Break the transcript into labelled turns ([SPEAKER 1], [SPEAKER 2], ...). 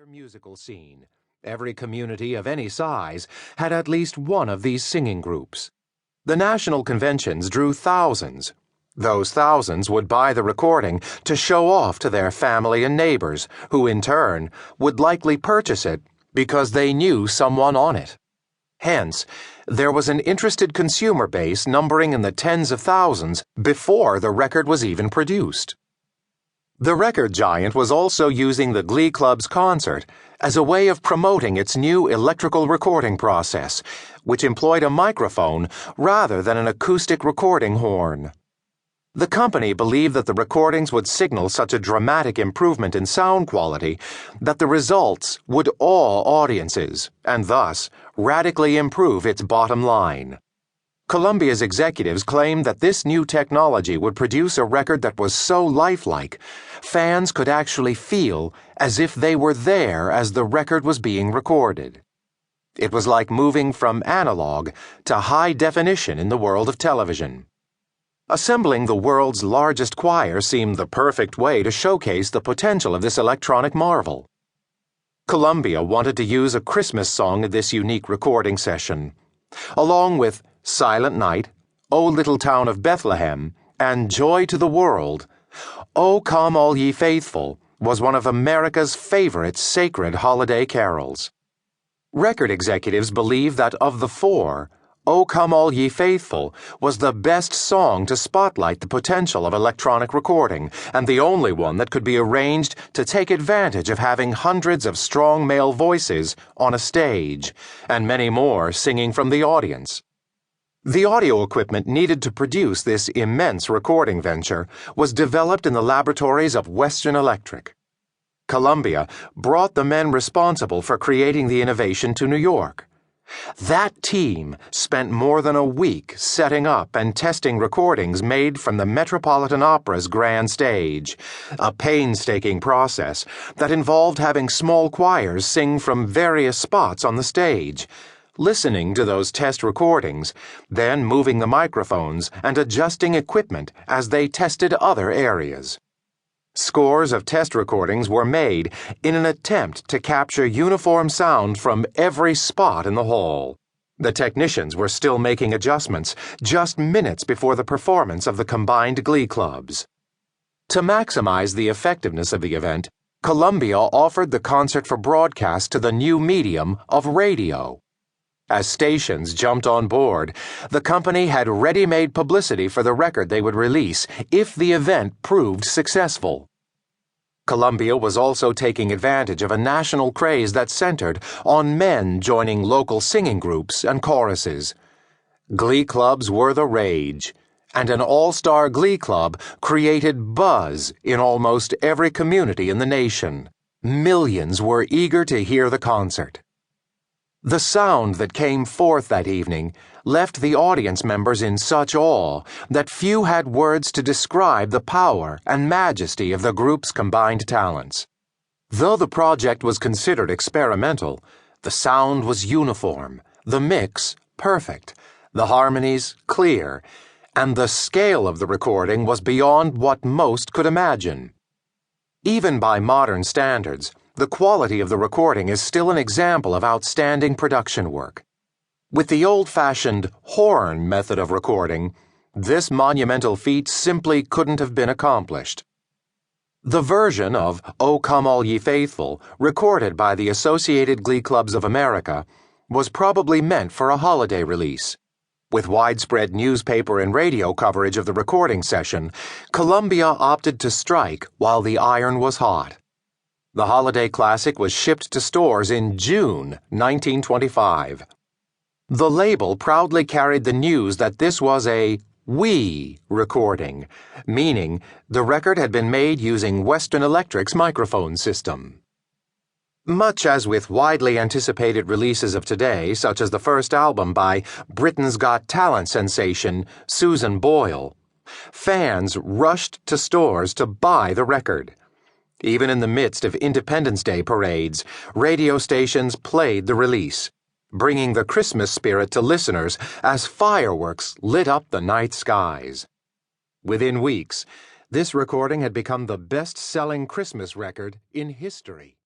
[SPEAKER 1] musical scene. Every community of any size had at least one of these singing groups. The national conventions drew thousands. Those thousands would buy the recording to show off to their family and neighbors, who in turn would likely purchase it because they knew someone on it. Hence, there was an interested consumer base numbering in the tens of thousands before the record was even produced. The record giant was also using the Glee Club's concert as a way of promoting its new electrical recording process, which employed a microphone rather than an acoustic recording horn. The company believed that the recordings would signal such a dramatic improvement in sound quality that the results would awe audiences and thus radically improve its bottom line. Columbia's executives claimed that this new technology would produce a record that was so lifelike, fans could actually feel as if they were there as the record was being recorded. It was like moving from analog to high definition in the world of television. Assembling the world's largest choir seemed the perfect way to showcase the potential of this electronic marvel. Columbia wanted to use a Christmas song in this unique recording session, along with Silent Night, O Little Town of Bethlehem, and Joy to the World. O Come All Ye Faithful was one of America's favorite sacred holiday carols. Record executives believed that of the four, O Come All Ye Faithful was the best song to spotlight the potential of electronic recording and the only one that could be arranged to take advantage of having hundreds of strong male voices on a stage and many more singing from the audience. The audio equipment needed to produce this immense recording venture was developed in the laboratories of Western Electric. Columbia brought the men responsible for creating the innovation to New York. That team spent more than a week setting up and testing recordings made from the Metropolitan Opera's grand stage, a painstaking process that involved having small choirs sing from various spots on the stage, listening to those test recordings, then moving the microphones and adjusting equipment as they tested other areas. Scores of test recordings were made in an attempt to capture uniform sound from every spot in the hall. The technicians were still making adjustments just minutes before the performance of the combined Glee Clubs. To maximize the effectiveness of the event, Columbia offered the concert for broadcast to the new medium of radio. As stations jumped on board, the company had ready-made publicity for the record they would release if the event proved successful. Columbia was also taking advantage of a national craze that centered on men joining local singing groups and choruses. Glee clubs were the rage, and an all-star glee club created buzz in almost every community in the nation. Millions were eager to hear the concert. The sound that came forth that evening left the audience members in such awe that few had words to describe the power and majesty of the group's combined talents. Though the project was considered experimental, the sound was uniform, the mix perfect, the harmonies clear, and the scale of the recording was beyond what most could imagine. Even by modern standards, the quality of the recording is still an example of outstanding production work. With the old-fashioned horn method of recording, this monumental feat simply couldn't have been accomplished. The version of O Come All Ye Faithful, recorded by the Associated Glee Clubs of America, was probably meant for a holiday release. With widespread newspaper and radio coverage of the recording session, Columbia opted to strike while the iron was hot. The holiday classic was shipped to stores in June 1925. The label proudly carried the news that this was a Wii recording, meaning the record had been made using Western Electric's microphone system. Much as with widely anticipated releases of today, such as the first album by Britain's Got Talent sensation Susan Boyle, fans rushed to stores to buy the record. Even in the midst of Independence Day parades, radio stations played the release, bringing the Christmas spirit to listeners as fireworks lit up the night skies. Within weeks, this recording had become the best-selling Christmas record in history.